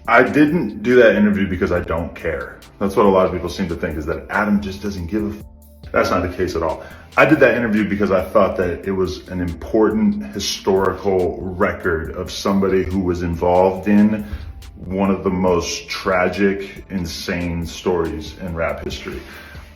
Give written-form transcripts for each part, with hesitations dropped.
I didn't do that interview because I don't care. That's what a lot of people seem to think, is that Adam just doesn't give a f. That's not the case at all. I did that interview because I thought that it was an important historical record of somebody who was involved in one of the most tragic, insane stories in rap history.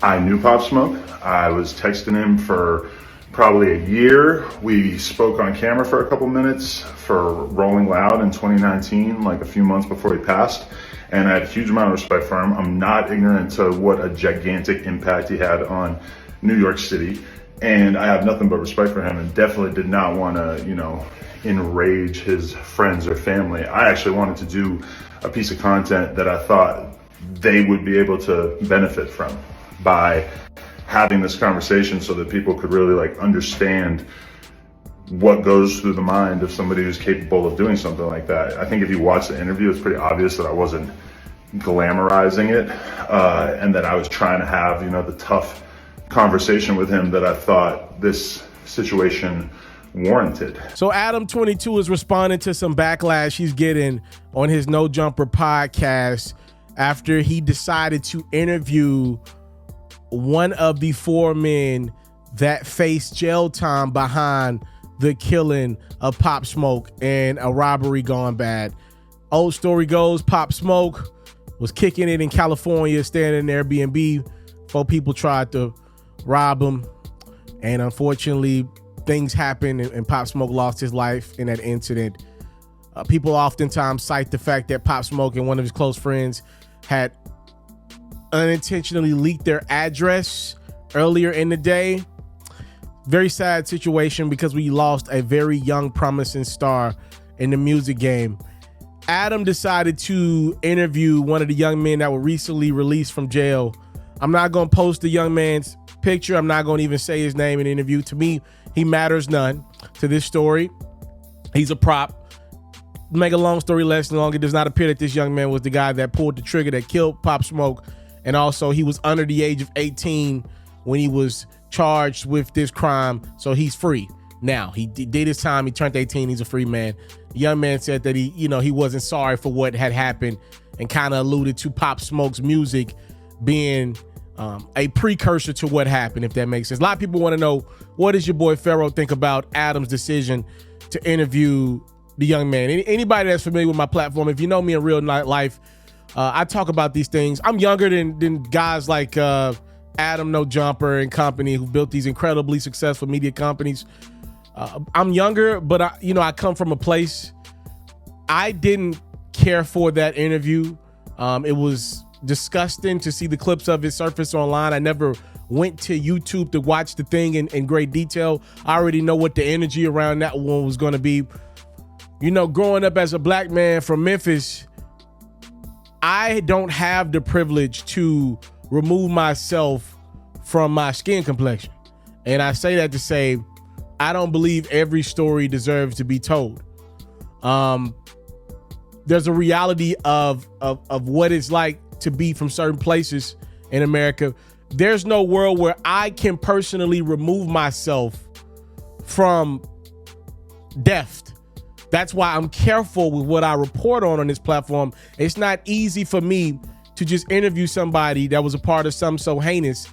I knew Pop Smoke. I was texting him for probably a year. We spoke on camera for a couple minutes for Rolling Loud in 2019, like a few months before he passed. And I had a huge amount of respect for him. I'm not ignorant to what a gigantic impact he had on New York City. And I have nothing but respect for him, and definitely did not want to, enrage his friends or family. I actually wanted to do a piece of content that I thought they would be able to benefit from by having this conversation, so that people could really understand what goes through the mind of somebody who's capable of doing something like that. I think if you watch the interview, it's pretty obvious that I wasn't glamorizing it, and that I was trying to have, the tough conversation with him that I thought this situation warranted. So Adam 22 is responding to some backlash he's getting on his No Jumper podcast after he decided to interview one of the four men that faced jail time behind the killing of Pop Smoke and a robbery gone bad. Old story goes, Pop Smoke was kicking it in California, staying in an Airbnb. 4 people tried to rob him, and unfortunately things happened, and Pop Smoke lost his life in that incident. People oftentimes cite the fact that Pop Smoke and one of his close friends had unintentionally leaked their address earlier in the day. Very sad situation, because we lost a very young, promising star in the music game. Adam decided to interview one of the young men that were recently released from jail. I'm not going to post the young man's picture. I'm not going to even say his name in the interview. To me, he matters none to this story. He's a prop. Make a long story less long, it does not appear that this young man was the guy that pulled the trigger that killed Pop Smoke. And also, he was under the age of 18 when he was charged with this crime, so he's free now. He did his time. He turned 18. He's a free man. The young man said that he wasn't sorry for what had happened, and kind of alluded to Pop Smoke's music being a precursor to what happened, if that makes sense. A lot of people want to know, what does your boy FERRO think about Adam's decision to interview the young man? Anybody that's familiar with my platform, if you know me in real life, I talk about these things. I'm younger than guys like Adam No Jumper and company, who built these incredibly successful media companies. I'm younger, but I come from a place. I didn't care for that interview. It was disgusting to see the clips of it surface online. I never went to YouTube to watch the thing in great detail. I already know what the energy around that one was going to be. Growing up as a black man from Memphis, I don't have the privilege to remove myself from my skin complexion. And I say that to say, I don't believe every story deserves to be told. There's a reality of what it's like to be from certain places in America. There's no world where I can personally remove myself from death. That's why I'm careful with what I report on this platform. It's not easy for me to just interview somebody that was a part of something so heinous.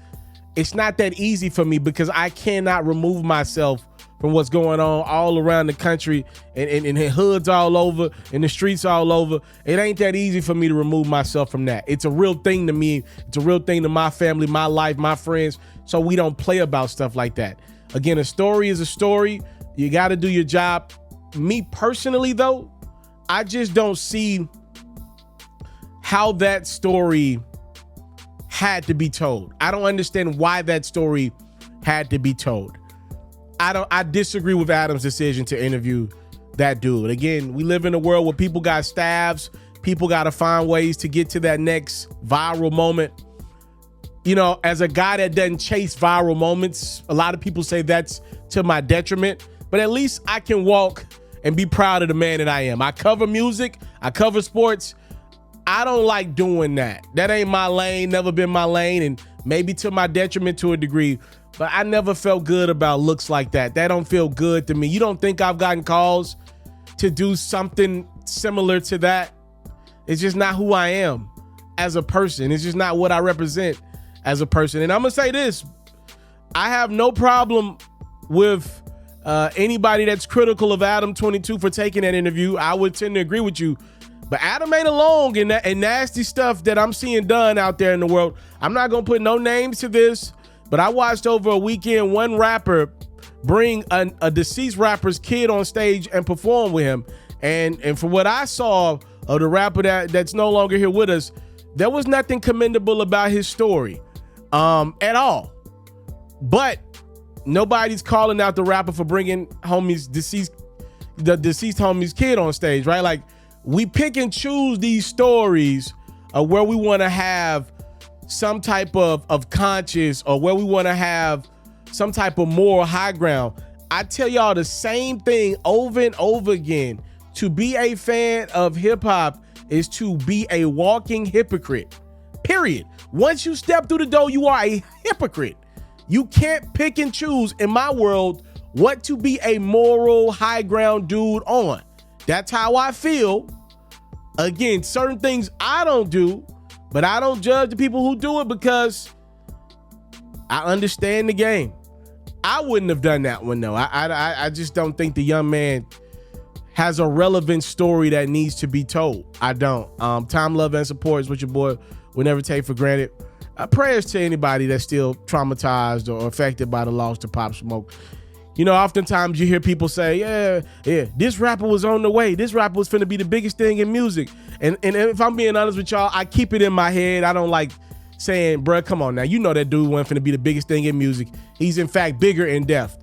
It's not that easy for me, because I cannot remove myself from what's going on all around the country, and hoods all over, in the streets all over. It ain't that easy for me to remove myself from that. It's a real thing to me. It's a real thing to my family, my life, my friends. So we don't play about stuff like that. Again, a story is a story. You got to do your job. Me personally, though, I just don't see how that story had to be told. I don't understand why that story had to be told. I disagree with Adam's decision to interview that dude. Again, we live in a world where people got stabs. People got to find ways to get to that next viral moment. As a guy that doesn't chase viral moments, a lot of people say that's to my detriment, but at least I can walk and be proud of the man that I am. I cover music. I cover sports. I don't like doing that. That ain't my lane, never been my lane, and maybe to my detriment to a degree, but I never felt good about looks like that. That don't feel good to me. You don't think I've gotten calls to do something similar to that? It's just not who I am as a person. It's just not what I represent as a person. And I'm gonna say this: I have no problem with anybody that's critical of Adam 22 for taking that interview. I would tend to agree with you. But Adam ain't alone in that and nasty stuff that I'm seeing done out there in the world. I'm not gonna put no names to this, but I watched over a weekend one rapper bring a deceased rapper's kid on stage and perform with him. And from what I saw of the rapper that's no longer here with us, there was nothing commendable about his story at all. But nobody's calling out the rapper for bringing the deceased homie's kid on stage, right? Like, we pick and choose these stories of where we want to have some type of conscience, or where we want to have some type of moral high ground. I tell y'all the same thing over and over again. To be a fan of hip hop is to be a walking hypocrite, period. Once you step through the door, you are a hypocrite. You can't pick and choose in my world what to be a moral high ground dude on. That's how I feel. Again, certain things I don't do, but I don't judge the people who do it because I understand the game. I wouldn't have done that one though. I just don't think the young man has a relevant story that needs to be told. I don't. Time, love, and support is what your boy will never take for granted. Prayers to anybody that's still traumatized or affected by the loss to Pop Smoke. You know, oftentimes you hear people say, yeah, this rapper was on the way. This rapper was finna be the biggest thing in music. And if I'm being honest with y'all, I keep it in my head. I don't like saying, bruh, come on now. You know that dude wasn't finna be the biggest thing in music. He's in fact bigger in depth.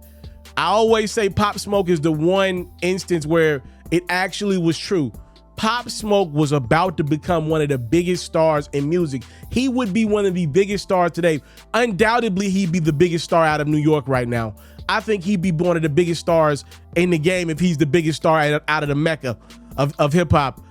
I always say Pop Smoke is the one instance where it actually was true. Pop Smoke was about to become one of the biggest stars in music. He would be one of the biggest stars today. Undoubtedly, he'd be the biggest star out of New York right now. I think he'd be one of the biggest stars in the game if he's the biggest star out of the mecca of hip hop.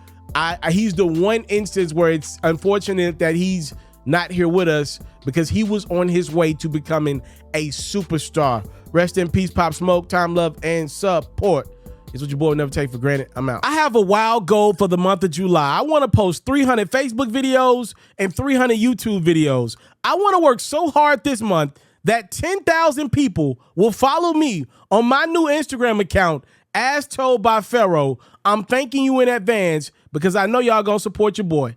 He's the one instance where it's unfortunate that he's not here with us, because he was on his way to becoming a superstar. Rest in peace, Pop Smoke. Time, love, and support is what your boy will never take for granted. I'm out. I have a wild goal for the month of July. I want to post 300 Facebook videos and 300 YouTube videos. I want to work so hard this month that 10,000 people will follow me on my new Instagram account, as told by FERRO. I'm thanking you in advance because I know y'all gonna support your boy.